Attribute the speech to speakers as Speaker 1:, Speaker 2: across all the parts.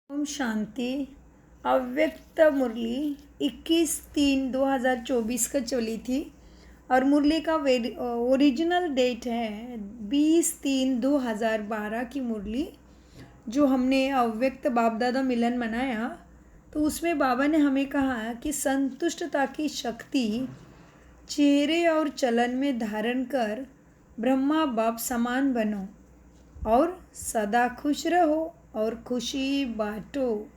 Speaker 1: ओम शांति। अव्यक्त मुरली 21/3/2024 का चली थी और मुरली का ओरिजिनल डेट है 20/3/2012 की मुरली जो हमने अव्यक्त बाप दादा मिलन मनाया। तो उसमें बाबा ने हमें कहा कि संतुष्टता की शक्ति चेहरे और चलन में धारण कर ब्रह्मा बाप समान बनो और सदा खुश रहो और खुशी बांटो।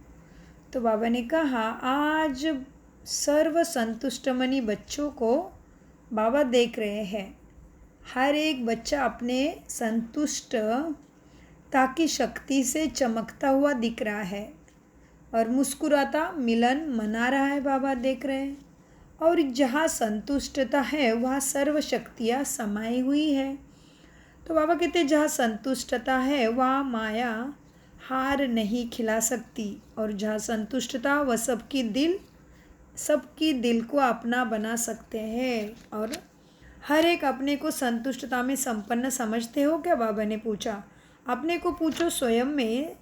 Speaker 1: तो बाबा ने कहा आज सर्व संतुष्टमनी बच्चों को बाबा देख रहे हैं। हर एक बच्चा अपने संतुष्टता की शक्ति से चमकता हुआ दिख रहा है और मुस्कुराता मिलन मना रहा है। बाबा देख रहे हैं और जहाँ संतुष्टता है वहाँ सर्व शक्तियाँ समाई हुई है। तो बाबा कहते जहाँ संतुष्टता है वहाँ माया हार नहीं खिला सकती और जहाँ संतुष्टता वह सबकी दिल को अपना बना सकते हैं। और हर एक अपने को संतुष्टता में संपन्न समझते हो क्या? बाबा ने पूछा। अपने को पूछो स्वयं में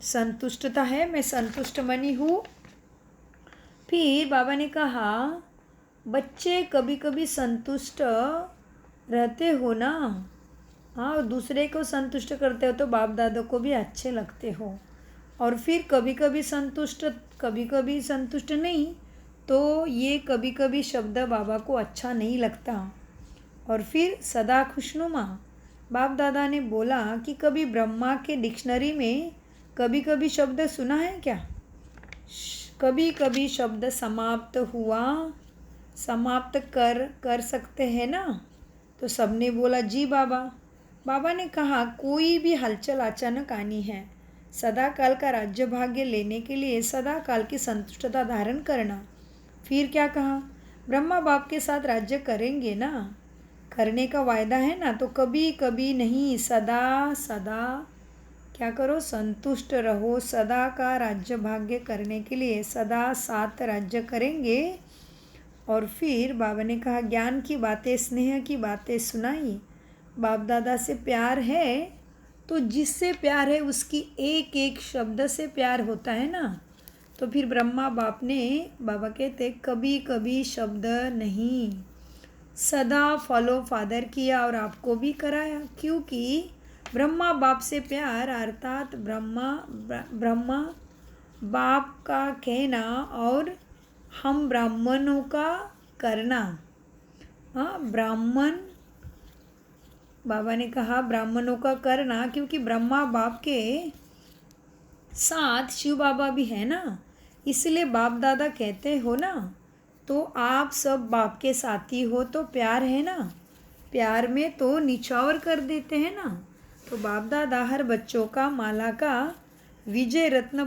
Speaker 1: संतुष्टता है, मैं संतुष्ट मनी हूँ। फिर बाबा ने कहा बच्चे कभी कभी संतुष्ट रहते हो ना, हाँ, दूसरे को संतुष्ट करते हो तो बाप दादा को भी अच्छे लगते हो। और फिर कभी कभी संतुष्ट नहीं, तो ये कभी कभी शब्द बाबा को अच्छा नहीं लगता। और फिर सदा खुशनुमा। बाप दादा ने बोला कि कभी ब्रह्मा के डिक्शनरी में कभी कभी शब्द सुना है क्या? कभी कभी शब्द समाप्त कर सकते हैं ना? तो सबने बोला जी बाबा। बाबा ने कहा कोई भी हलचल अचानक आनी है। सदा काल का राज्य भाग्य लेने के लिए सदा काल की संतुष्टता धारण करना। फिर क्या कहा? ब्रह्मा बाप के साथ राज्य करेंगे ना, करने का वायदा है ना, तो कभी कभी नहीं, सदा क्या करो? संतुष्ट रहो। सदा का राज्य भाग्य करने के लिए सदा साथ राज्य करेंगे। और फिर बाबा ने कहा ज्ञान की बातें, स्नेह की बातें सुनाई। बाप दादा से प्यार है तो जिससे प्यार है उसकी एक एक शब्द से प्यार होता है ना। तो फिर ब्रह्मा बाप ने, बाबा कहते कभी कभी शब्द नहीं, सदा फॉलो फादर किया और आपको भी कराया। क्योंकि ब्रह्मा बाप से प्यार अर्थात ब्रह्मा बाप का कहना और हम ब्राह्मणों का करना। हाँ, बाबा ने कहा ब्राह्मणों का करना, क्योंकि ब्रह्मा बाप के साथ शिव बाबा भी है ना, इसलिए बाप दादा कहते हो ना, तो आप सब बाप के साथी हो तो प्यार है ना, प्यार में तो निछावर कर देते हैं ना। तो बाप दादा हर बच्चों का माला का विजय रत्न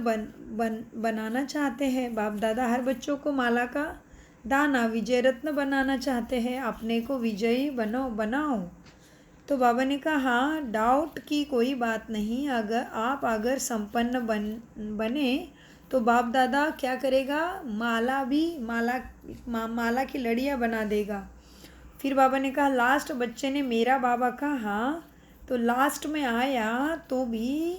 Speaker 1: बनाना चाहते हैं। बाप दादा हर बच्चों को माला का दाना विजय रत्न बनाना चाहते हैं। अपने को विजयी बनाओ। तो बाबा ने कहा डाउट की कोई बात नहीं, अगर संपन्न बने तो बाप दादा क्या करेगा? माला की लड़ियाँ बना देगा। फिर बाबा ने कहा लास्ट बच्चे ने मेरा बाबा कहा, तो लास्ट में आया तो भी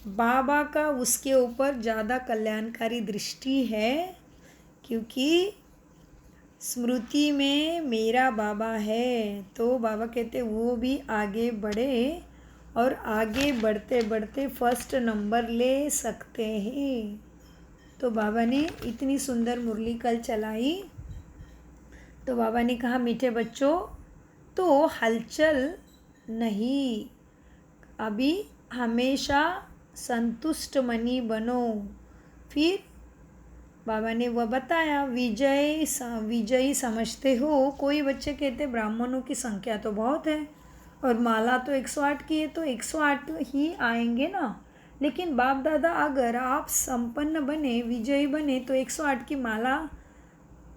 Speaker 1: बाबा का उसके ऊपर ज़्यादा कल्याणकारी दृष्टि है, क्योंकि स्मृति में मेरा बाबा है। तो बाबा कहते वो भी आगे बढ़े और आगे बढ़ते बढ़ते फर्स्ट नंबर ले सकते हैं। तो बाबा ने इतनी सुंदर मुरली कल चलाई। तो बाबा ने कहा मीठे बच्चों, तो हलचल नहीं, अभी हमेशा संतुष्ट मनी बनो। फिर बाबा ने वह बताया विजयी समझते हो। कोई बच्चे कहते ब्राह्मणों की संख्या तो बहुत है और माला तो 108 की है, तो 108 ही आएंगे ना। लेकिन बाप दादा अगर आप संपन्न बने, विजयी बने, तो 108 की माला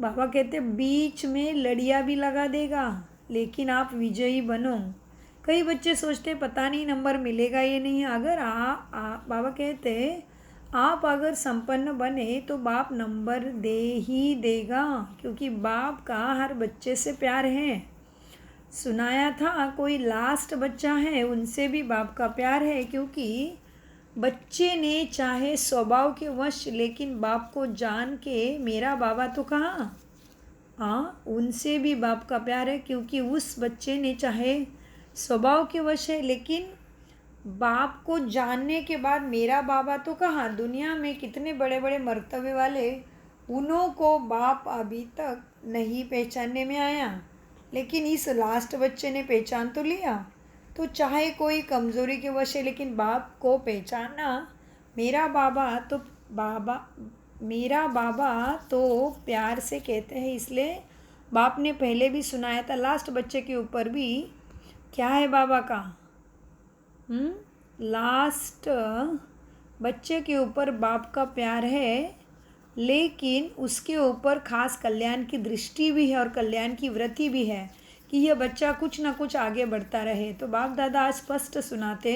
Speaker 1: बाबा कहते बीच में लड़ियाँ भी लगा देगा, लेकिन आप विजयी बनो। कई बच्चे सोचते पता नहीं नंबर मिलेगा ये नहीं। अगर बाबा कहते आप अगर संपन्न बने तो बाप नंबर दे ही देगा, क्योंकि बाप का हर बच्चे से प्यार है। सुनाया था कोई लास्ट बच्चा है उनसे भी बाप का प्यार है, क्योंकि बच्चे ने चाहे स्वभाव के वश लेकिन बाप को जान के मेरा बाबा तो कहा, हाँ उनसे भी बाप का प्यार है, क्योंकि उस बच्चे ने चाहे स्वभाव के वश है लेकिन बाप को जानने के बाद मेरा बाबा तो कहा। दुनिया में कितने बड़े बड़े मर्तबे वाले, उन्हों को बाप अभी तक नहीं पहचानने में आया, लेकिन इस लास्ट बच्चे ने पहचान तो लिया। तो चाहे कोई कमज़ोरी के वश है लेकिन बाप को पहचाना। मेरा बाबा तो प्यार से कहते हैं, इसलिए बाप ने पहले भी सुनाया था लास्ट बच्चे के ऊपर भी। क्या है बाबा का? लास्ट बच्चे के ऊपर बाप का प्यार है, लेकिन उसके ऊपर खास कल्याण की दृष्टि भी है और कल्याण की वृत्ति भी है कि यह बच्चा कुछ ना कुछ आगे बढ़ता रहे। तो बाप दादा आज स्पष्ट सुनाते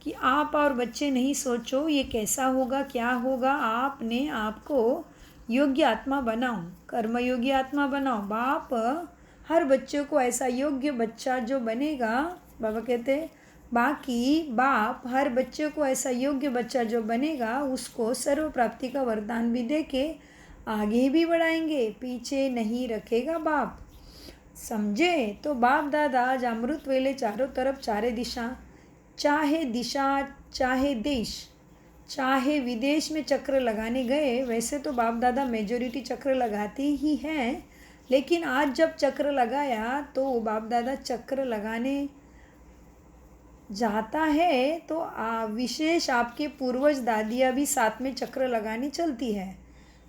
Speaker 1: कि आप और बच्चे नहीं सोचो ये कैसा होगा क्या होगा, आपने आपको योग्य आत्मा बनाओ, कर्मयोगी आत्मा बनाओ। बाप हर बच्चे को ऐसा योग्य बच्चा जो बनेगा, बाबा कहते बाकी बाप हर बच्चे को ऐसा योग्य बच्चा जो बनेगा उसको सर्व प्राप्ति का वरदान भी दे के आगे भी बढ़ाएंगे, पीछे नहीं रखेगा बाप। समझे? तो बाप दादा आज अमृत वेले चारों तरफ चारे दिशा चाहे देश चाहे विदेश में चक्र लगाने गए। वैसे तो बाप दादा मेजॉरिटी चक्र लगाते ही हैं, लेकिन आज जब चक्र लगाया तो बाप दादा चक्र लगाने जाता है तो विशेष आपके पूर्वज दादियाँ भी साथ में चक्र लगाने चलती है।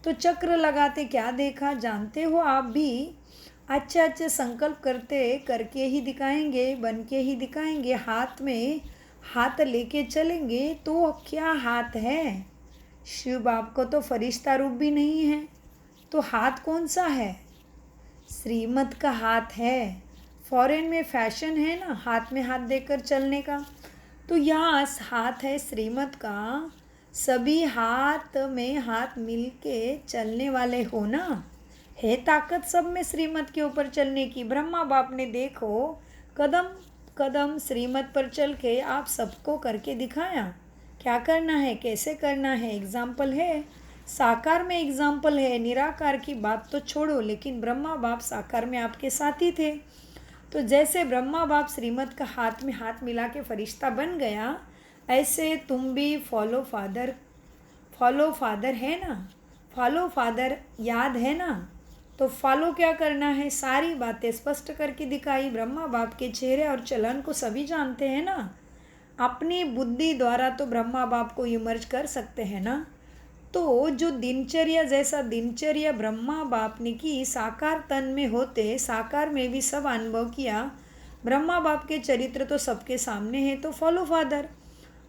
Speaker 1: तो चक्र लगाते क्या देखा जानते हो आप भी? अच्छे अच्छे संकल्प करके ही दिखाएंगे, बन के ही दिखाएंगे। हाथ में हाथ लेके चलेंगे तो क्या हाथ है? शिव बाप को तो फरिश्ता रूप भी नहीं है, तो हाथ कौन सा है? श्रीमत का हाथ है। फॉरेन में फैशन है ना हाथ में हाथ देकर चलने का, तो यहाँ हाथ है श्रीमत का। सभी हाथ में हाथ मिल के चलने वाले हो ना, है ताकत सब में श्रीमत के ऊपर चलने की। ब्रह्मा बाप ने देखो कदम कदम श्रीमत पर चल के आप सबको करके दिखाया क्या करना है, कैसे करना है। एग्जाम्पल है, साकार में एग्जाम्पल है। निराकार की बात तो छोड़ो, लेकिन ब्रह्मा बाप साकार में आपके साथ ही थे। तो जैसे ब्रह्मा बाप श्रीमत का हाथ में हाथ मिला के फरिश्ता बन गया, ऐसे तुम भी फॉलो फादर है ना, फॉलो फादर याद है ना। तो फॉलो क्या करना है, सारी बातें स्पष्ट करके दिखाई। ब्रह्मा बाप के चेहरे और चलन को सभी जानते हैं ना। अपनी बुद्धि द्वारा तो ब्रह्मा बाप को इमर्ज कर सकते हैं ना। तो जो दिनचर्या जैसा दिनचर्या ब्रह्मा बाप ने की साकार तन में होते, साकार में भी सब अनुभव किया। ब्रह्मा बाप के चरित्र तो सबके सामने है। तो फॉलो फादर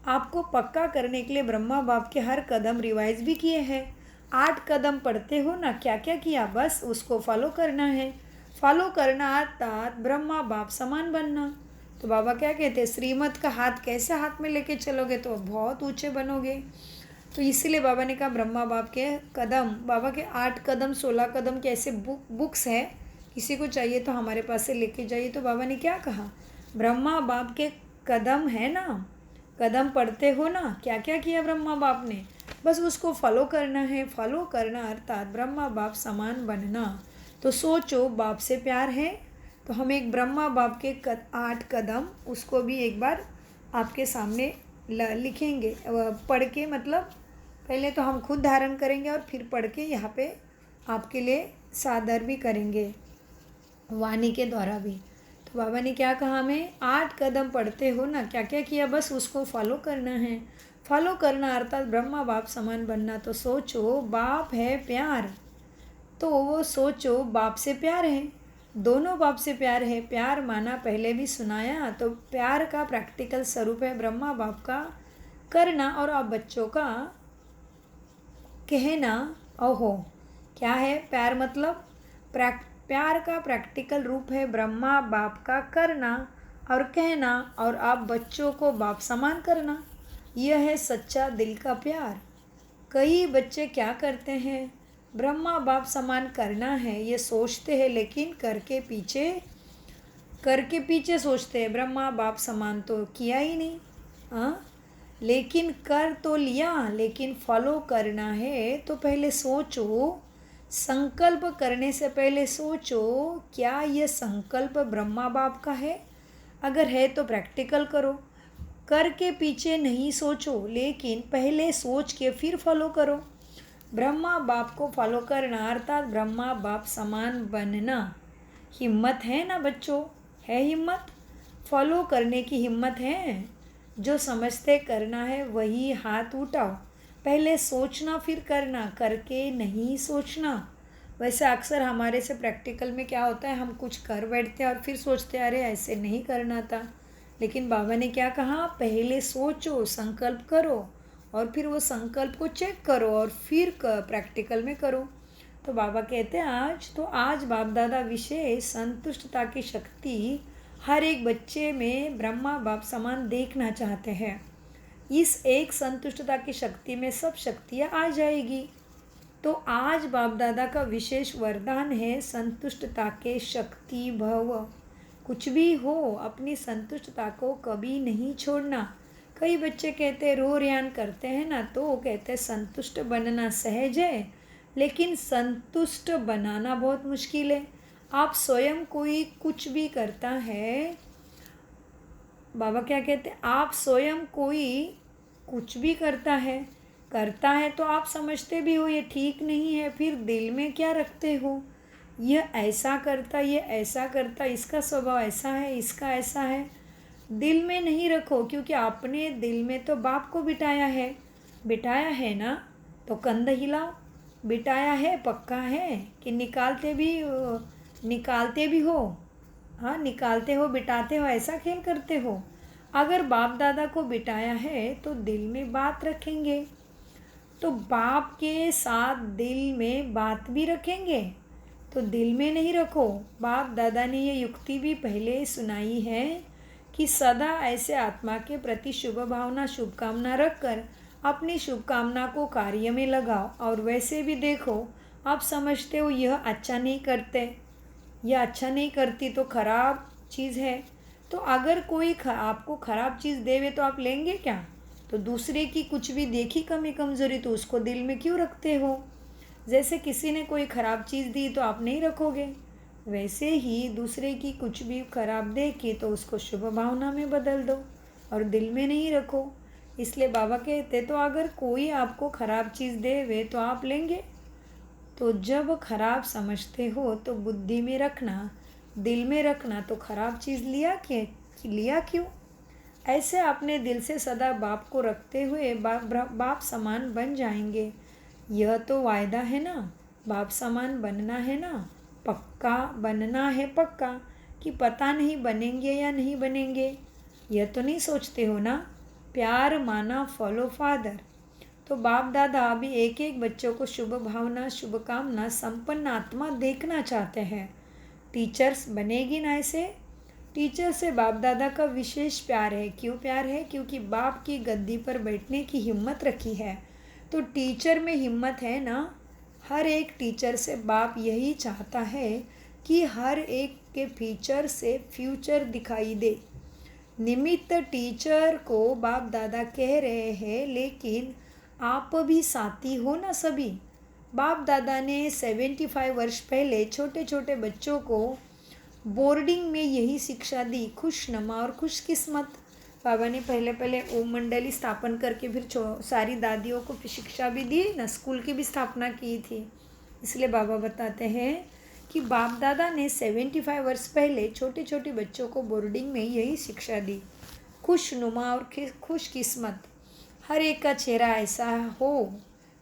Speaker 1: आपको पक्का करने के लिए ब्रह्मा बाप के हर कदम रिवाइज भी किए हैं। 8 कदम पढ़ते हो ना, क्या क्या किया, बस उसको फॉलो करना है। फॉलो करना अर्थात ब्रह्मा बाप समान बनना। तो बाबा क्या कहते हैं, श्रीमत का हाथ कैसे हाथ में लेके चलोगे तो बहुत ऊंचे बनोगे। तो इसीलिए बाबा ने कहा ब्रह्मा बाप के कदम, बाबा के 8 कदम 16 कदम के ऐसे बुक्स है, किसी को चाहिए तो हमारे पास से लेके जाइए। तो बाबा ने क्या कहा, ब्रह्मा बाप के कदम है ना, कदम पढ़ते हो ना, क्या क्या किया ब्रह्मा बाप ने, बस उसको फॉलो करना है। फॉलो करना अर्थात ब्रह्मा बाप समान बनना। तो सोचो बाप से प्यार है तो हम एक ब्रह्मा बाप के 8 कदम उसको भी एक बार आपके सामने लिखेंगे, पढ़ के, मतलब पहले तो हम खुद धारण करेंगे और फिर पढ़ के यहाँ पे आपके लिए सादर भी करेंगे वाणी के द्वारा भी। तो बाबा ने क्या कहा, हमें 8 कदम पढ़ते हो ना, क्या क्या किया, बस उसको फॉलो करना है। फॉलो करना अर्थात ब्रह्मा बाप समान बनना। तो सोचो बाप है प्यार, तो वो सोचो बाप से प्यार है, दोनों बाप से प्यार है। प्यार माना पहले भी सुनाया, तो प्यार का प्रैक्टिकल स्वरूप है ब्रह्मा बाप का करना और आप बच्चों का कहना। ओहो क्या है प्यार, मतलब प्यार का प्रैक्टिकल रूप है ब्रह्मा बाप का करना और कहना, और आप बच्चों को बाप समान करना। यह है सच्चा दिल का प्यार। कई बच्चे क्या करते हैं, ब्रह्मा बाप समान करना है ये सोचते हैं, लेकिन करके पीछे सोचते हैं ब्रह्मा बाप समान तो किया ही नहीं। हाँ, लेकिन कर तो लिया, लेकिन फॉलो करना है तो पहले सोचो। संकल्प करने से पहले सोचो, क्या यह संकल्प ब्रह्मा बाप का है? अगर है तो प्रैक्टिकल करो। कर के पीछे नहीं सोचो, लेकिन पहले सोच के फिर फॉलो करो। ब्रह्मा बाप को फॉलो करना अर्थात ब्रह्मा बाप समान बनना। हिम्मत है ना बच्चों? है हिम्मत? फॉलो करने की हिम्मत है? जो समझते करना है वही हाथ उठाओ। पहले सोचना फिर करना, करके नहीं सोचना। वैसे अक्सर हमारे से प्रैक्टिकल में क्या होता है, हम कुछ कर बैठते हैं और फिर सोचते हैं अरे ऐसे नहीं करना था। लेकिन बाबा ने क्या कहा, पहले सोचो, संकल्प करो और फिर वो संकल्प को चेक करो और फिर प्रैक्टिकल में करो। तो बाबा कहते हैं आज बाप दादा विशेष संतुष्टता की शक्ति हर एक बच्चे में ब्रह्मा बाप समान देखना चाहते हैं। इस एक संतुष्टता की शक्ति में सब शक्तियाँ आ जाएगी। तो आज बाप दादा का विशेष वरदान है संतुष्टता के शक्ति भव। कुछ भी हो, अपनी संतुष्टता को कभी नहीं छोड़ना। कई बच्चे कहते हैं, रो रियान करते हैं ना, तो कहते हैं संतुष्ट बनना सहज है, लेकिन संतुष्ट बनाना बहुत मुश्किल है। आप स्वयं कोई कुछ भी करता है, बाबा क्या कहते हैं, आप स्वयं कोई कुछ भी करता है तो आप समझते भी हो ये ठीक नहीं है, फिर दिल में क्या रखते हो, यह ऐसा करता, ये ऐसा करता, इसका स्वभाव ऐसा है, इसका ऐसा है। दिल में नहीं रखो, क्योंकि आपने दिल में तो बाप को बिठाया है ना, तो कंध हिलाओ। बिठाया है, पक्का है कि निकालते भी हो? हाँ, निकालते हो, बिठाते हो, ऐसा खेल करते हो। अगर बाप दादा को बिठाया है तो दिल में बात रखेंगे, तो बाप के साथ दिल में बात भी रखेंगे। तो दिल में नहीं रखो। बाप दादा ने ये युक्ति भी पहले सुनाई है कि सदा ऐसे आत्मा के प्रति शुभ भावना, शुभकामना रखकर अपनी शुभकामना को कार्य में लगाओ। और वैसे भी देखो, आप समझते हो यह अच्छा नहीं करते, यह अच्छा नहीं करती तो खराब चीज़ है, तो अगर कोई आपको खराब चीज़ देवे तो आप लेंगे क्या? तो दूसरे की कुछ भी देखी कमी कमज़ोरी तो उसको दिल में क्यों रखते हो? जैसे किसी ने कोई ख़राब चीज़ दी तो आप नहीं रखोगे, वैसे ही दूसरे की कुछ भी खराब देखी तो उसको शुभ भावना में बदल दो और दिल में नहीं रखो। इसलिए बाबा कहते, तो अगर कोई आपको ख़राब चीज़ देवे तो आप लेंगे? तो जब खराब समझते हो तो बुद्धि में रखना, दिल में रखना, तो खराब चीज़ लिया क्यों? ऐसे अपने दिल से सदा बाप को रखते हुए बाप समान बन जाएंगे। यह तो वायदा है ना, बाप समान बनना है ना, पक्का बनना है, पक्का कि पता नहीं बनेंगे या नहीं बनेंगे, यह तो नहीं सोचते हो ना। प्यार माना फॉलो फादर। तो बाप दादा अभी एक एक बच्चों को शुभ भावना, शुभकामना, संपन्न आत्मा देखना चाहते हैं। टीचर्स बनेगी ना ऐसे? टीचर से बाप दादा का विशेष प्यार है। क्यों प्यार है? क्योंकि बाप की गद्दी पर बैठने की हिम्मत रखी है। तो टीचर में हिम्मत है ना। हर एक टीचर से बाप यही चाहता है कि हर एक के फीचर से फ्यूचर दिखाई दे। निमित्त टीचर को बाप दादा कह रहे हैं, लेकिन आप भी साथी हो ना सभी। बाप दादा ने 75 वर्ष पहले छोटे छोटे बच्चों को बोर्डिंग में यही शिक्षा दी, खुशनुमा और खुशकिस्मत। बाबा ने पहले ओम मंडली स्थापन करके फिर सारी दादियों को शिक्षा भी दी ना, स्कूल की भी स्थापना की थी। इसलिए बाबा बताते हैं कि बाप दादा ने 75 वर्ष पहले छोटे छोटे बच्चों को बोर्डिंग में यही शिक्षा दी, खुशनुमा और खुशकिस्मत, हर एक का चेहरा ऐसा हो।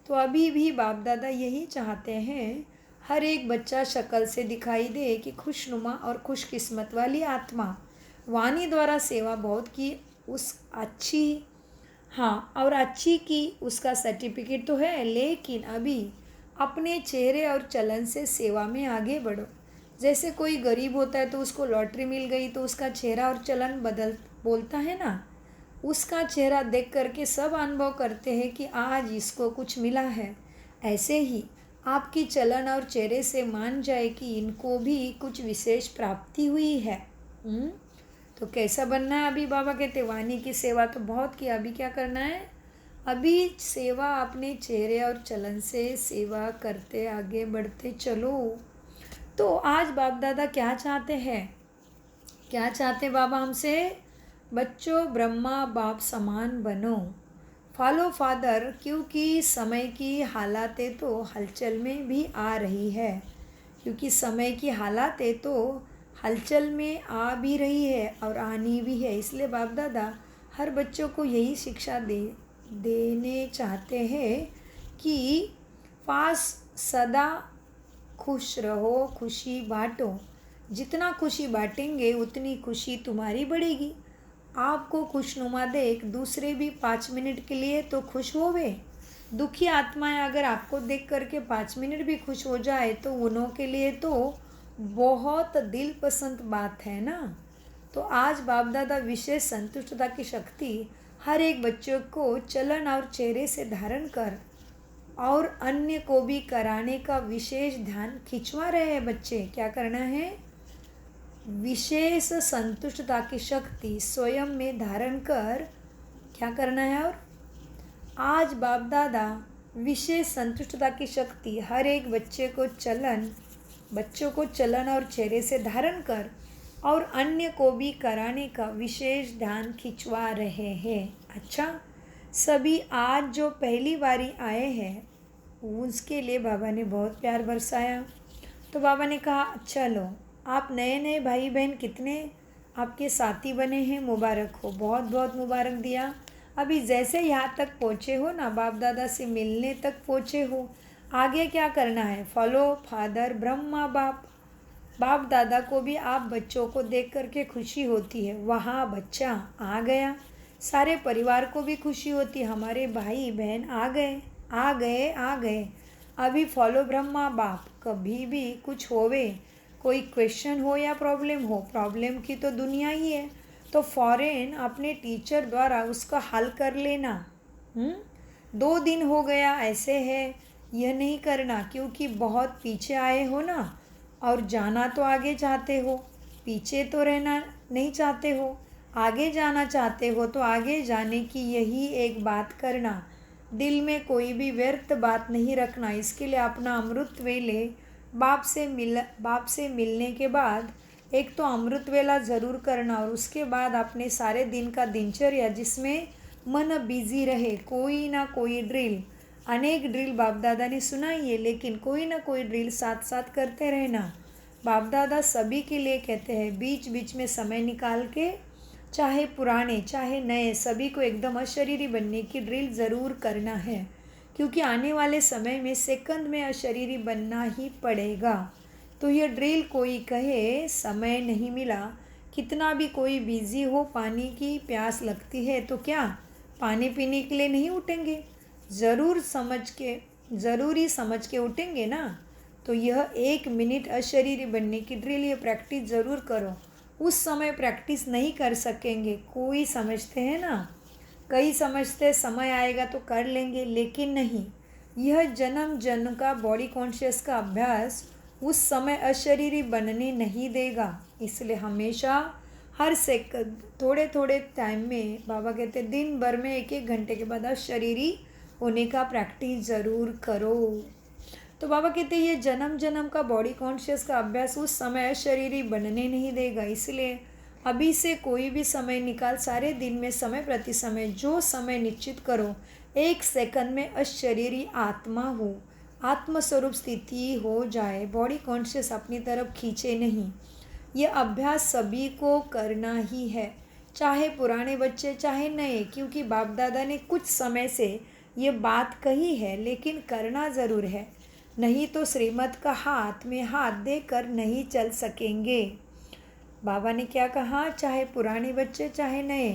Speaker 1: तो अभी भी बाप दादा यही चाहते हैं, हर एक बच्चा शक्ल से दिखाई दे कि खुशनुमा और खुशकिस्मत वाली आत्मा। वाणी द्वारा सेवा बहुत की, उस अच्छी, हाँ, और अच्छी की, उसका सर्टिफिकेट तो है, लेकिन अभी अपने चेहरे और चलन से सेवा में आगे बढ़ो। जैसे कोई गरीब होता है तो उसको लॉटरी मिल गई तो उसका चेहरा और चलन बोलता है ना, उसका चेहरा देख करके सब अनुभव करते हैं कि आज इसको कुछ मिला है। ऐसे ही आपकी चलन और चेहरे से मान जाए कि इनको भी कुछ विशेष प्राप्ति हुई है। तो कैसा बनना है अभी? बाबा कहते वाणी की सेवा तो बहुत की, अभी क्या करना है? अभी सेवा अपने चेहरे और चलन से सेवा करते आगे बढ़ते चलो। तो आज बाप दादा क्या चाहते हैं? क्या चाहते बाबा हमसे? बच्चों ब्रह्मा बाप समान बनो, फॉलो फादर, क्योंकि समय की हालातें तो हलचल में भी आ रही है। क्योंकि समय की हालातें तो हलचल में आ भी रही है और आनी भी है। इसलिए बाप दादा हर बच्चों को यही शिक्षा देने चाहते हैं कि पास सदा खुश रहो, खुशी बांटो। जितना खुशी बांटेंगे उतनी खुशी तुम्हारी बढ़ेगी। आपको खुशनुमा देख दूसरे भी 5 मिनट के लिए तो खुश होवे। दुखी आत्माएं अगर आपको देख करके 5 मिनट भी खुश हो जाए तो उन्हों के लिए तो बहुत दिल पसंद बात है ना। तो आज बाप दादा विशेष संतुष्टता की शक्ति हर एक बच्चों को चलन और चेहरे से धारण कर और अन्य को भी कराने का विशेष ध्यान खिंचवा रहे हैं। बच्चे क्या करना है? विशेष संतुष्टता की शक्ति स्वयं में धारण कर क्या करना है? और आज बाप दादा विशेष संतुष्टता की शक्ति हर एक बच्चों को चलन और चेहरे से धारण कर और अन्य को भी कराने का विशेष ध्यान खिंचवा रहे हैं। अच्छा, सभी आज जो पहली बारी आए हैं उसके लिए बाबा ने बहुत प्यार बरसाया। तो बाबा ने कहा चलो, आप नए नए भाई बहन कितने आपके साथी बने हैं, मुबारक हो, बहुत बहुत मुबारक दिया। अभी जैसे यहाँ तक पहुँचे हो ना, बाप दादा से मिलने तक पहुँचे हो, आगे क्या करना है? फॉलो फादर ब्रह्मा बाप। बाप दादा को भी आप बच्चों को देख करके खुशी होती है, वहाँ बच्चा आ गया। सारे परिवार को भी खुशी होती है, हमारे भाई बहन आ गए आ गए आ गए। अभी फॉलो ब्रह्मा बाप। कभी भी कुछ होवे, कोई क्वेश्चन हो या प्रॉब्लम हो, प्रॉब्लम की तो दुनिया ही है, तो फ़ौरन अपने टीचर द्वारा उसका हल कर लेना। 2 दिन हो गया ऐसे है, यह नहीं करना, क्योंकि बहुत पीछे आए हो ना और जाना तो आगे चाहते हो, पीछे तो रहना नहीं चाहते हो, आगे जाना चाहते हो। तो आगे जाने की यही एक बात करना, दिल में कोई भी व्यर्थ बात नहीं रखना। इसके लिए अपना अमृत वेले बाप से मिलने के बाद एक तो अमृत वेला ज़रूर करना और उसके बाद अपने सारे दिन का दिनचर्या जिसमें मन बिजी रहे, कोई ना कोई ड्रिल, अनेक ड्रिल बाप दादा ने सुनाई है, लेकिन कोई ना कोई ड्रिल साथ साथ करते रहना। बाप दादा सभी के लिए कहते हैं बीच बीच में समय निकाल के, चाहे पुराने चाहे नए, सभी को एकदम अशरीरी बनने की ड्रिल ज़रूर करना है, क्योंकि आने वाले समय में सेकंड में अशरीरी बनना ही पड़ेगा। तो यह ड्रिल कोई कहे समय नहीं मिला, कितना भी कोई बिज़ी हो, पानी की प्यास लगती है तो क्या पानी पीने के लिए नहीं उठेंगे? ज़रूरी समझ के उठेंगे ना। तो यह 1 मिनट अशरीरी बनने की ड्रिल, ये प्रैक्टिस ज़रूर करो। उस समय प्रैक्टिस नहीं कर सकेंगे, कोई समझते हैं ना, कई समझते समय आएगा तो कर लेंगे, लेकिन नहीं, यह जन्म जन्म का बॉडी कॉन्शियस का अभ्यास उस समय अशरीरी बनने नहीं देगा। इसलिए हमेशा हर सेकंड थोड़े थोड़े टाइम में, बाबा कहते दिन भर में 1-1 घंटे के बाद अशरीरी होने का प्रैक्टिस ज़रूर करो। तो बाबा कहते ये जन्म जन्म का बॉडी कॉन्शियस का अभ्यास उस समय अशरीरी बनने नहीं देगा। इसलिए अभी से कोई भी समय निकाल, सारे दिन में समय प्रति समय जो समय निश्चित करो, 1 सेकंड में अशरीरी आत्मा हो, आत्मस्वरूप स्थिति हो जाए, बॉडी कॉन्शियस अपनी तरफ खींचे नहीं। यह अभ्यास सभी को करना ही है, चाहे पुराने बच्चे चाहे नए, क्योंकि बाप दादा ने कुछ समय से ये बात कही है, लेकिन करना ज़रूर है, नहीं तो श्रीमत का हाथ में हाथ देकर नहीं चल सकेंगे। बाबा ने क्या कहा? चाहे पुराने बच्चे चाहे नए,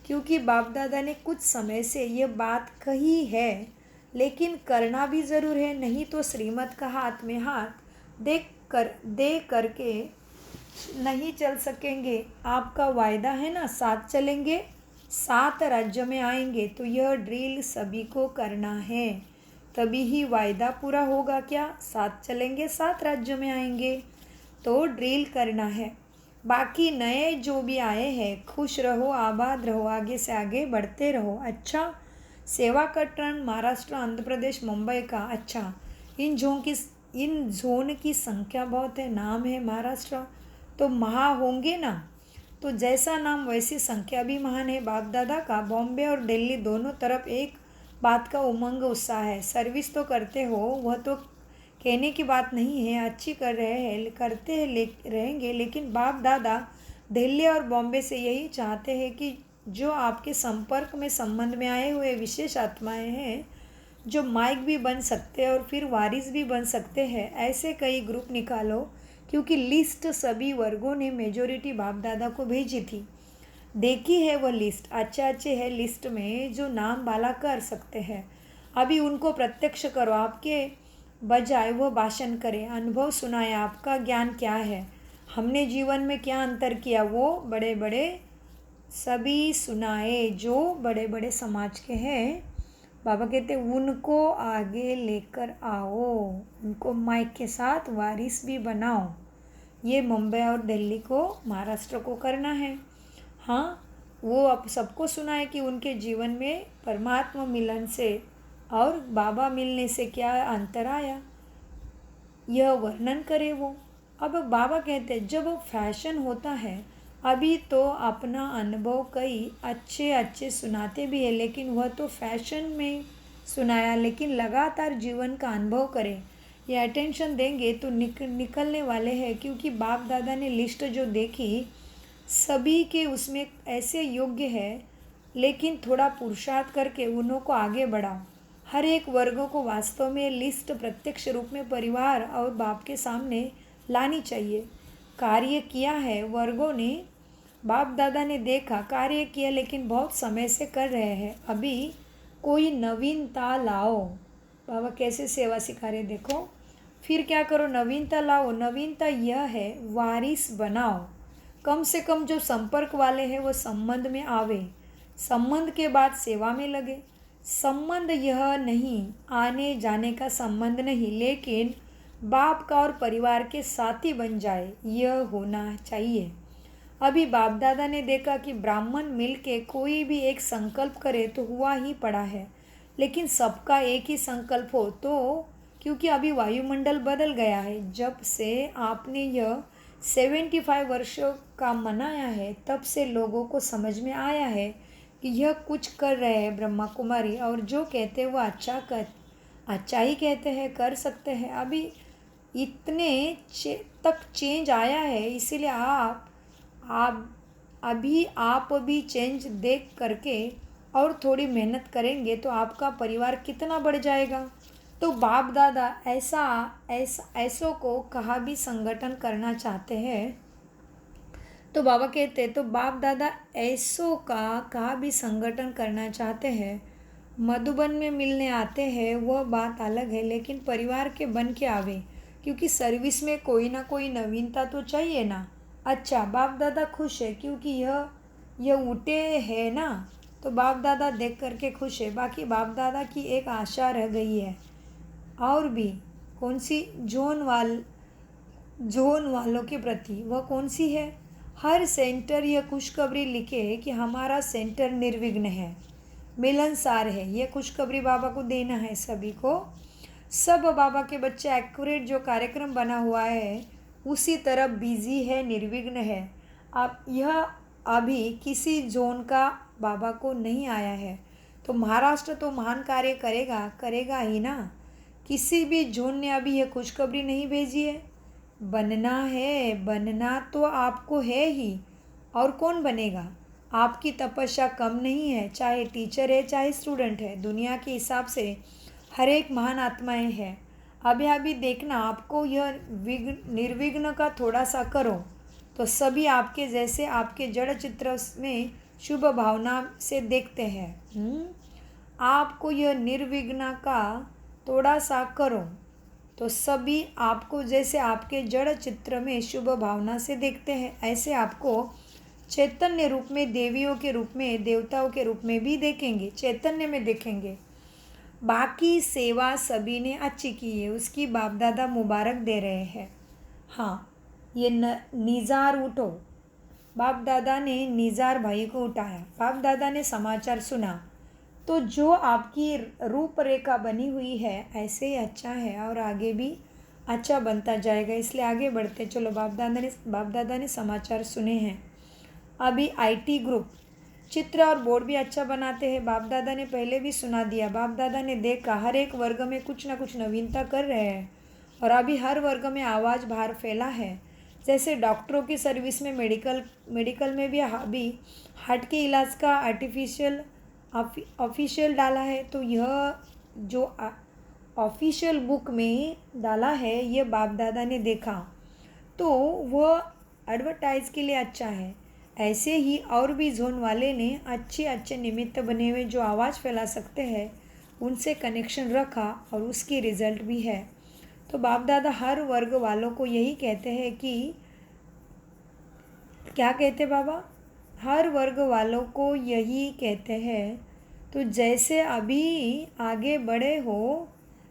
Speaker 1: क्योंकि बाप दादा ने कुछ समय से ये बात कही है, लेकिन करना भी ज़रूर है, नहीं तो श्रीमत का हाथ में हाथ दे करके नहीं चल सकेंगे। आपका वायदा है ना, साथ चलेंगे, 7 राज्यों में आएंगे। तो यह ड्रिल सभी को करना है, तभी ही वायदा पूरा होगा। क्या? साथ चलेंगे, 7 राज्यों में आएंगे, तो ड्रिल करना है। बाकी नए जो भी आए हैं खुश रहो, आबाद रहो, आगे से आगे बढ़ते रहो। अच्छा, सेवा का टर्न महाराष्ट्र, आंध्र प्रदेश, मुंबई का। अच्छा, इन जोन की संख्या बहुत है, नाम है महाराष्ट्र, तो महा होंगे ना। तो जैसा नाम वैसी संख्या भी महान है। बाप दादा का बॉम्बे और दिल्ली दोनों तरफ एक बात का उमंग उत्साह है। सर्विस तो करते हो, वह तो कहने की बात नहीं है, अच्छी कर रहे हैं, करते हैं रहेंगे, लेकिन बाप दादा दिल्ली और बॉम्बे से यही चाहते हैं कि जो आपके संपर्क में संबंध में आए हुए विशेष आत्माएं हैं, जो माइक भी बन सकते हैं और फिर वारिस भी बन सकते हैं, ऐसे कई ग्रुप निकालो, क्योंकि लिस्ट सभी वर्गों ने मेजोरिटी बाप दादा को भेजी थी। देखी है वह लिस्ट, अच्छे अच्छे है लिस्ट में जो नाम बाला कर सकते हैं। अभी उनको प्रत्यक्ष करो, आपके बजाय वो भाषण करें, अनुभव सुनाए, आपका ज्ञान क्या है, हमने जीवन में क्या अंतर किया, वो बड़े बड़े सभी सुनाए जो बड़े बड़े समाज के हैं। बाबा कहते उनको आगे लेकर आओ, उनको माइक के साथ वारिस भी बनाओ। ये मुंबई और दिल्ली को, महाराष्ट्र को करना है। हाँ, वो अब सबको सुनाए कि उनके जीवन में परमात्मा मिलन से और बाबा मिलने से क्या अंतर आया, यह वर्णन करे वो। अब बाबा कहते हैं जब फैशन होता है, अभी तो अपना अनुभव कई अच्छे अच्छे सुनाते भी है, लेकिन वह तो फैशन में सुनाया, लेकिन लगातार जीवन का अनुभव करें, ये अटेंशन देंगे तो निकलने वाले हैं। क्योंकि बाप दादा ने लिस्ट जो देखी सभी के उसमें ऐसे योग्य है, लेकिन थोड़ा पुरुषार्थ करके उन्हों को आगे बढ़ाओ। हर एक वर्गों को वास्तव में लिस्ट प्रत्यक्ष रूप में परिवार और बाप के सामने लानी चाहिए। कार्य किया है वर्गों ने, बाप दादा ने देखा कार्य किया, लेकिन बहुत समय से कर रहे हैं, अभी कोई नवीनता लाओ। बाबा कैसे सेवा सिखा रहे देखो। फिर क्या करो, नवीनता लाओ। नवीनता यह है वारिस बनाओ, कम से कम जो संपर्क वाले हैं वो संबंध में आवे, संबंध के बाद सेवा में लगे। संबंध यह नहीं आने जाने का संबंध नहीं, लेकिन बाप का और परिवार के साथी बन जाए, यह होना चाहिए। अभी बाप दादा ने देखा कि ब्राह्मण मिल के कोई भी एक संकल्प करे तो हुआ ही पड़ा है, लेकिन सबका एक ही संकल्प हो तो, क्योंकि अभी वायुमंडल बदल गया है। जब से आपने यह 75 वर्षों का मनाया है, तब से लोगों को समझ में आया है कि यह कुछ कर रहे हैं ब्रह्मा कुमारी, और जो कहते हैं वो अच्छा ही कहते हैं, कर सकते हैं। अभी इतने तक चेंज आया है, इसीलिए आप आप भी चेंज देख करके और थोड़ी मेहनत करेंगे तो आपका परिवार कितना बढ़ जाएगा। तो बाप दादा ऐसों को कहा भी संगठन करना चाहते हैं, तो बाबा कहते तो बाप दादा ऐसों का कहा भी संगठन करना चाहते हैं। मधुबन में मिलने आते हैं वह बात अलग है, लेकिन परिवार के बन के आवे, क्योंकि सर्विस में कोई ना कोई नवीनता तो चाहिए ना। अच्छा, बाप दादा खुश है क्योंकि यह उठे है ना, तो बाप दादा देख करके खुश है। बाकी बाप दादा की एक आशा रह गई है और भी, कौन सी, जोन वालों के प्रति। वह कौन सी है? हर सेंटर यह खुशखबरी लिखे कि हमारा सेंटर निर्विघ्न है, मिलनसार है। यह खुशखबरी बाबा को देना है सभी को। सब बाबा के बच्चे एक्यूरेट जो कार्यक्रम बना हुआ है उसी तरह बिजी है, निर्विघ्न है। अब यह अभी किसी जोन का बाबा को नहीं आया है, तो महाराष्ट्र तो महान कार्य करेगा ही ना। किसी भी जोन ने अभी यह खुशखबरी नहीं भेजी है। बनना तो आपको है ही, और कौन बनेगा? आपकी तपस्या कम नहीं है, चाहे टीचर है चाहे स्टूडेंट है। दुनिया के हिसाब से हर एक महान आत्माएं हैं। अभी देखना, आपको यह निर्विघ्न का थोड़ा सा करो तो सभी आपके जैसे आपके जड़ चित्र में शुभ भावना से देखते हैं। आपको यह निर्विघ्न का थोड़ा सा करो तो सभी आपको जैसे आपके जड़ चित्र में शुभ भावना से देखते हैं, ऐसे आपको चैतन्य रूप में, देवियों के रूप में, देवताओं के रूप में भी देखेंगे, चैतन्य में देखेंगे। बाकी सेवा सभी ने अच्छी की है, उसकी बाप दादा मुबारक दे रहे हैं। हाँ, ये निज़ार उठो, बाप दादा ने निज़ार भाई को उठाया। बाप दादा ने समाचार सुना। तो जो आपकी रूपरेखा बनी हुई है ऐसे ही अच्छा है और आगे भी अच्छा बनता जाएगा, इसलिए आगे बढ़ते चलो। बाप दादा ने समाचार सुने हैं। अभी आईटी ग्रुप चित्र और बोर्ड भी अच्छा बनाते हैं। बाप दादा ने पहले भी सुना दिया। बाप दादा ने देखा हर एक वर्ग में कुछ ना कुछ नवीनता कर रहे हैं और अभी हर वर्ग में आवाज़ बाहर फैला है। जैसे डॉक्टरों की सर्विस में मेडिकल में भी अभी हार्ट के इलाज का ऑफिशियल डाला है। तो यह जो ऑफिशियल बुक में डाला है ये बाप दादा ने देखा तो वह एडवर्टाइज के लिए अच्छा है। ऐसे ही और भी जोन वाले ने अच्छे निमित्त बने हुए जो आवाज़ फैला सकते हैं उनसे कनेक्शन रखा और उसकी रिज़ल्ट भी है। तो बाप दादा हर वर्ग वालों को यही कहते हैं कि क्या कहते बाबा? हर वर्ग वालों को यही कहते हैं तो जैसे अभी आगे बढ़े हो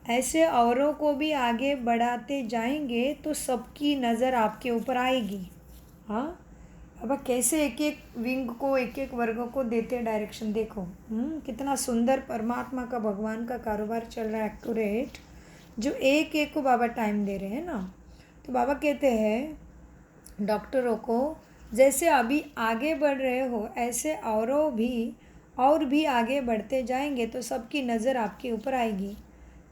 Speaker 1: ऐसे औरों को भी आगे बढ़ाते जाएंगे तो सबकी नज़र आपके ऊपर आएगी। हाँ अब कैसे एक एक विंग को एक एक वर्ग को देते डायरेक्शन देखो। कितना सुंदर परमात्मा का भगवान का कारोबार चल रहा है एक्यूरेट, जो एक एक को बाबा टाइम दे रहे हैं ना। तो बाबा कहते हैं डॉक्टरों को जैसे अभी आगे बढ़ रहे हो ऐसे और भी आगे बढ़ते जाएंगे तो सबकी नज़र आपके ऊपर आएगी।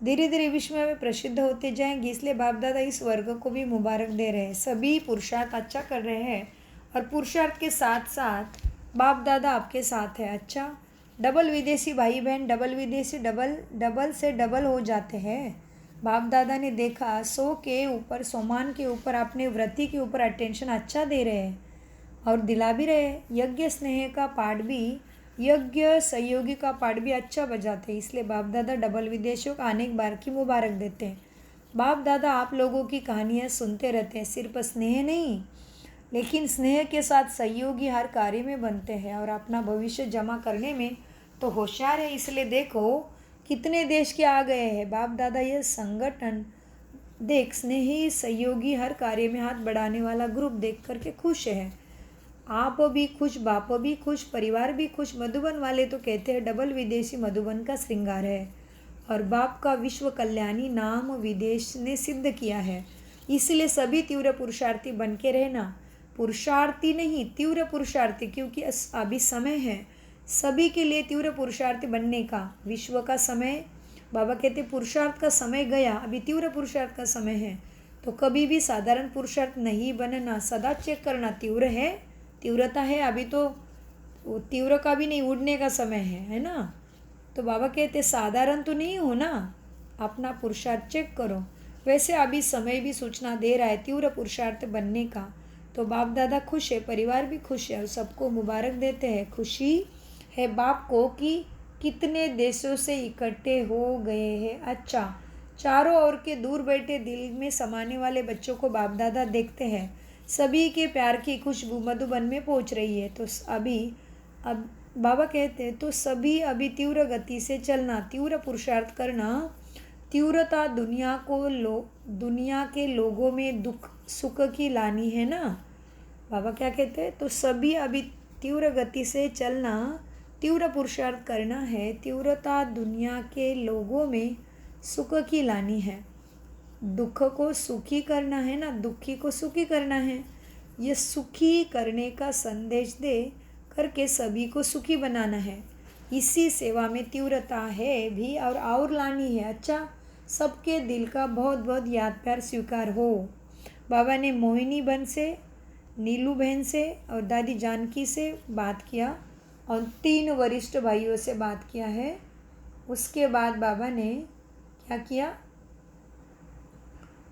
Speaker 1: धीरे धीरे विश्व में प्रसिद्ध होते जाएंगे। इसलिए बाप दादा इस वर्ग को भी मुबारक दे रहे हैं। सभी पुरुषार्थ अच्छा कर रहे हैं और पुरुषार्थ के साथ साथ बाप दादा आपके साथ है। अच्छा डबल विदेशी भाई बहन डबल विदेशी डबल से डबल हो जाते हैं। बाप दादा ने देखा 100 के ऊपर सोमान के ऊपर अपने व्रति के ऊपर अटेंशन अच्छा दे रहे हैं और दिला भी रहे। यज्ञ स्नेह का पाठ भी यज्ञ सहयोगी का पाठ भी अच्छा बजाते हैं। इसलिए बाप दादा डबल विदेशियों का अनेक बार की मुबारक देते हैं। बाप दादा आप लोगों की कहानियाँ सुनते रहते हैं, सिर्फ स्नेह नहीं लेकिन स्नेह के साथ सहयोगी हर कार्य में बनते हैं और अपना भविष्य जमा करने में तो होशियार है। इसलिए देखो कितने देश के आ गए हैं बाप दादा। यह संगठन देख स्नेही सहयोगी हर कार्य में हाथ बढ़ाने वाला ग्रुप देख करके खुश है। आप भी खुश, बाप भी खुश, परिवार भी खुश। मधुबन वाले तो कहते हैं डबल विदेशी मधुबन का श्रृंगार है और बाप का विश्व कल्याणी नाम विदेश ने सिद्ध किया है। इसलिए सभी तीव्र पुरुषार्थी बन के रहना। पुरुषार्थी नहीं तीव्र पुरुषार्थी, क्योंकि अभी समय है सभी के लिए तीव्र पुरुषार्थी बनने का। विश्व का समय बाबा कहते पुरुषार्थ का समय गया, अभी तीव्र पुरुषार्थ का समय है। तो कभी भी साधारण पुरुषार्थ नहीं बनना, सदा चेक करना तीव्र है, तीव्रता है। अभी तो तीव्र का भी नहीं, उड़ने का समय है ना। तो बाबा कहते साधारण तो नहीं हो ना, अपना पुरुषार्थ चेक करो। वैसे अभी समय भी सूचना दे रहा है तीव्र पुरुषार्थ बनने का। तो बाप दादा खुश है, परिवार भी खुश है और सबको मुबारक देते हैं। खुशी है बाप को कि कितने देशों से इकट्ठे हो गए हैं। अच्छा चारों ओर के दूर बैठे दिल में समाने वाले बच्चों को बाप दादा देखते हैं। सभी के प्यार की खुशबू मधुबन में पहुंच रही है। तो अब बाबा कहते हैं तो सभी अभी तीव्र गति से चलना, तीव्र पुरुषार्थ करना। तीव्रता दुनिया के लोगों में दुख सुख की लानी है ना। बाबा क्या कहते हैं तो सभी अभी तीव्र गति से चलना, तीव्र पुरुषार्थ करना है। तीव्रता दुनिया के लोगों में सुख की लानी है। दुख को सुखी करना है ना, दुखी को सुखी करना है। ये सुखी करने का संदेश दे करके सभी को सुखी बनाना है। इसी सेवा में तीव्रता है भी और लानी है। अच्छा सबके दिल का बहुत बहुत याद प्यार स्वीकार हो। बाबा ने मोहिनी बहन से, नीलू बहन से और दादी जानकी से बात किया और 3 वरिष्ठ भाइयों से बात किया है। उसके बाद बाबा ने क्या किया,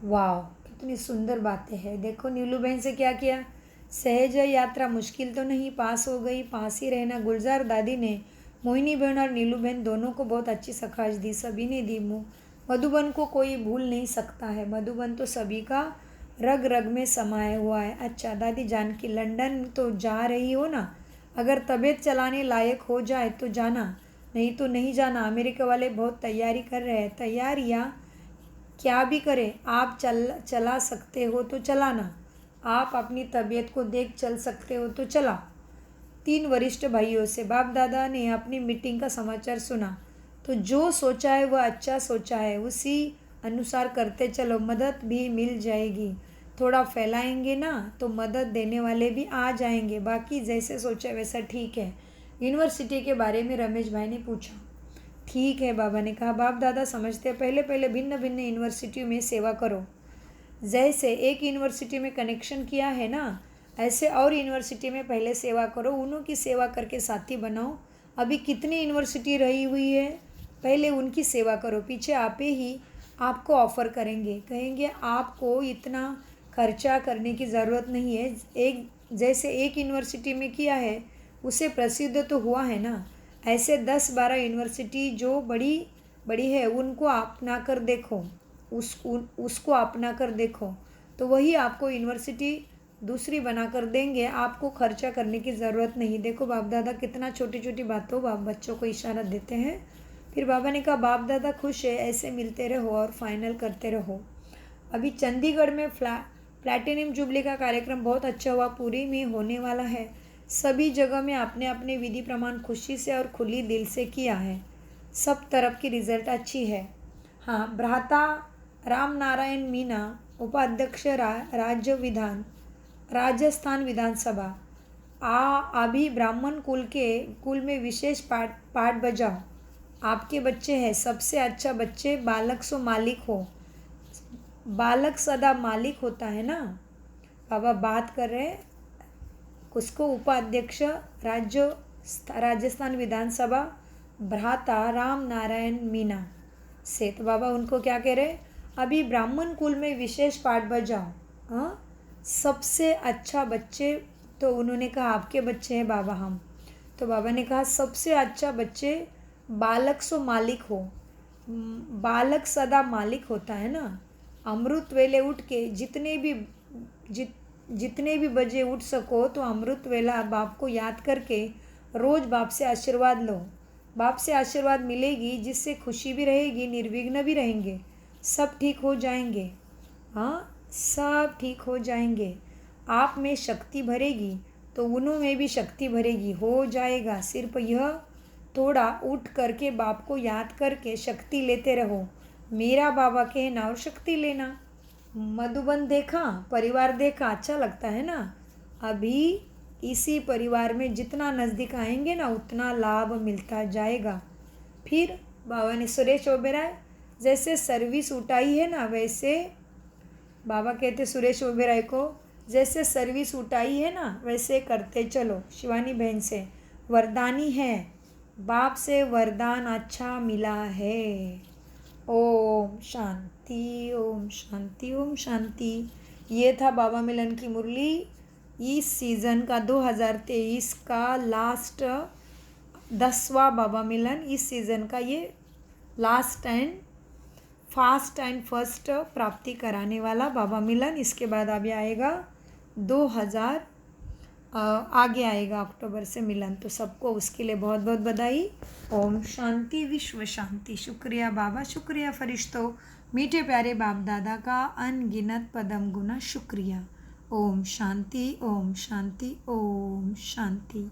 Speaker 1: वाह कितनी सुंदर बातें हैं। देखो नीलू बहन से क्या किया, सहज यात्रा मुश्किल तो नहीं, पास हो गई, पास ही रहना। गुलजार दादी ने मोहिनी बहन और नीलू बहन दोनों को बहुत अच्छी सखाश दी, सभी ने दी। मधुबन को कोई भूल नहीं सकता है, मधुबन तो सभी का रग रग में समाया हुआ है। अच्छा दादी जानकी लंदन तो जा रही हो ना, अगर तबीयत चलाने लायक हो जाए तो जाना, नहीं तो नहीं जाना। अमेरिका वाले बहुत तैयारी कर रहे हैं। तैयारियाँ क्या भी करें, आप चला सकते हो तो चलाना, आप अपनी तबीयत को देख चल सकते हो तो चला। 3 वरिष्ठ भाइयों से बाप दादा ने अपनी मीटिंग का समाचार सुना। तो जो सोचा है वह अच्छा सोचा है, उसी अनुसार करते चलो, मदद भी मिल जाएगी। थोड़ा फैलाएंगे ना तो मदद देने वाले भी आ जाएंगे। बाकी जैसे सोचा वैसा ठीक है। यूनिवर्सिटी के बारे में रमेश भाई ने पूछा। ठीक है, बाबा ने कहा। बाप दादा समझते पहले पहले भिन्न भिन्न यूनिवर्सिटियों में सेवा करो। जैसे एक यूनिवर्सिटी में कनेक्शन किया है ना, ऐसे और यूनिवर्सिटी में पहले सेवा करो, उन्हों की सेवा करके साथी बनाओ। अभी कितनी यूनिवर्सिटी रही हुई है, पहले उनकी सेवा करो, पीछे आपे ही आपको ऑफ़र करेंगे, कहेंगे आपको इतना खर्चा करने की ज़रूरत नहीं है। एक जैसे एक यूनिवर्सिटी में किया है उसे प्रसिद्ध तो हुआ है ना, ऐसे 10-12 यूनिवर्सिटी जो बड़ी बड़ी है उनको अपना कर देखो, उसको अपना कर देखो, तो वही आपको यूनिवर्सिटी दूसरी बना कर देंगे। आपको खर्चा करने की ज़रूरत नहीं। देखो बाप दादा कितना छोटी छोटी बातों बाप बच्चों को इशारा देते हैं। फिर बाबा ने कहा बाप दादा खुश है, ऐसे मिलते रहो और फाइनल करते रहो। अभी चंडीगढ़ में प्लैटिनम जुबली का कार्यक्रम बहुत अच्छा हुआ, पुरी में होने वाला है। सभी जगह में अपने अपने विधि प्रमाण खुशी से और खुली दिल से किया है। सब तरफ की रिजल्ट अच्छी है। हाँ, भ्राता राम नारायण मीना, उपाध्यक्ष राजस्थान विधानसभा। अभी ब्राह्मण कुल में विशेष पाठ बजाओ। आपके बच्चे हैं सबसे अच्छा बच्चे, बालक सो मालिक हो। बालक सदा मालिक होता है ना। बाबा बात कर रहे हैं उसको उपाध्यक्ष राजस्थान विधानसभा भ्राता राम नारायण मीना से। तो बाबा उनको क्या कह रहे हैं, अभी ब्राह्मण कुल में विशेष पाठ बजाओ। हाँ, सबसे अच्छा बच्चे, तो उन्होंने कहा आपके बच्चे हैं बाबा हम। तो बाबा ने कहा सबसे अच्छा बच्चे बालक सो मालिक हो। बालक सदा मालिक होता है ना। अमृत वेले उठ के जितने भी बजे उठ सको तो अमृत वेला बाप को याद करके रोज़ बाप से आशीर्वाद लो। बाप से आशीर्वाद मिलेगी जिससे खुशी भी रहेगी, निर्विघ्न भी रहेंगे, सब ठीक हो जाएंगे। हाँ, सब ठीक हो जाएंगे। आप में शक्ति भरेगी तो उन्हों में भी शक्ति भरेगी, हो जाएगा। सिर्फ यह थोड़ा उठ करके बाप को याद करके शक्ति लेते रहो। मेरा बाबा कहना और शक्ति लेना। मधुबन देखा, परिवार देखा, अच्छा लगता है ना। अभी इसी परिवार में जितना नज़दीक आएंगे ना उतना लाभ मिलता जाएगा। फिर बाबा ने सुरेश ओबेरॉय जैसे सर्विस उठाई है ना, वैसे बाबा कहते सुरेश ओबेरॉय को जैसे सर्विस उठाई है ना वैसे करते चलो। शिवानी बहन से वरदानी है, बाप से वरदान अच्छा मिला है। ओम शांति, ओम शांति, ओम शांति। ये था बाबा मिलन की मुरली इस सीज़न का 2023 का लास्ट 10वां बाबा मिलन। इस सीज़न का ये last and fast and first प्राप्ति कराने वाला बाबा मिलन। इसके बाद अभी आएगा 2000 आगे आएगा अक्टूबर से मिलन। तो सबको उसके लिए बहुत बहुत बधाई। ओम शांति, विश्व शांति। शुक्रिया बाबा, शुक्रिया फरिश्तों, मीठे प्यारे बाप दादा का अनगिनत पदम गुना शुक्रिया। ओम शांति, ओम शांति, ओम शांति।